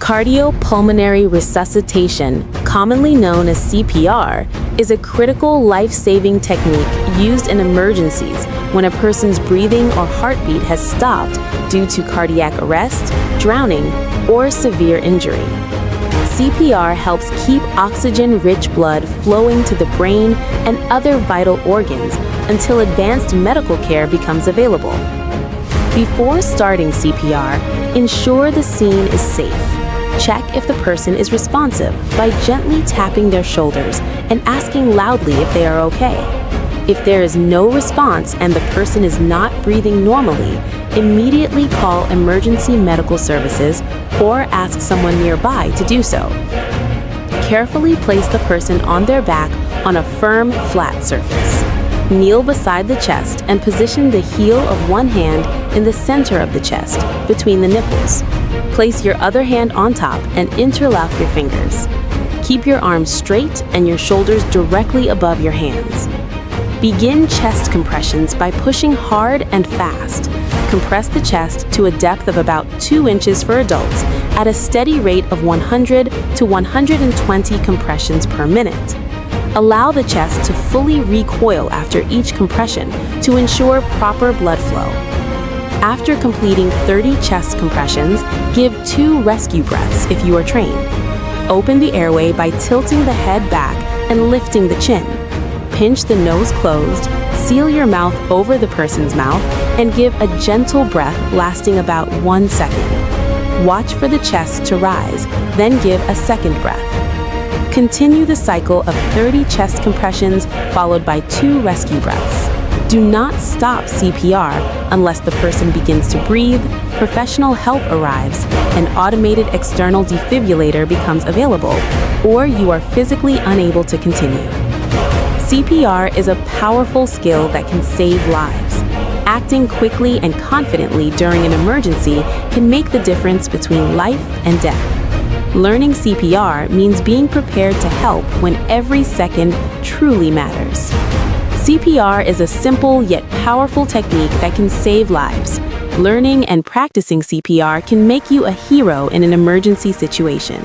Cardiopulmonary resuscitation, commonly known as CPR, is a critical life-saving technique used in emergencies when a person's breathing or heartbeat has stopped due to cardiac arrest, drowning, or severe injury. CPR helps keep oxygen-rich blood flowing to the brain and other vital organs until advanced medical care becomes available. Before starting CPR, ensure the scene is safe. Check if the person is responsive by gently tapping their shoulders and asking loudly if they are okay. If there is no response and the person is not breathing normally, immediately call emergency medical services or ask someone nearby to do so. Carefully place the person on their back on a firm, flat surface. Kneel beside the chest and position the heel of one hand in the center of the chest, between the nipples. Place your other hand on top and interlock your fingers. Keep your arms straight and your shoulders directly above your hands. Begin chest compressions by pushing hard and fast. Compress the chest to a depth of about 2 inches for adults at a steady rate of 100 to 120 compressions per minute. Allow the chest to fully recoil after each compression to ensure proper blood flow. After completing 30 chest compressions, give 2 rescue breaths if you are trained. Open the airway by tilting the head back and lifting the chin. Pinch the nose closed, seal your mouth over the person's mouth, and give a gentle breath lasting about 1 second. Watch for the chest to rise, then give a second breath. Continue the cycle of 30 chest compressions followed by 2 rescue breaths. Do not stop CPR unless the person begins to breathe, professional help arrives, an automated external defibrillator becomes available, or you are physically unable to continue. CPR is a powerful skill that can save lives. Acting quickly and confidently during an emergency can make the difference between life and death. Learning CPR means being prepared to help when every second truly matters. CPR is a simple yet powerful technique that can save lives. Learning and practicing CPR can make you a hero in an emergency situation.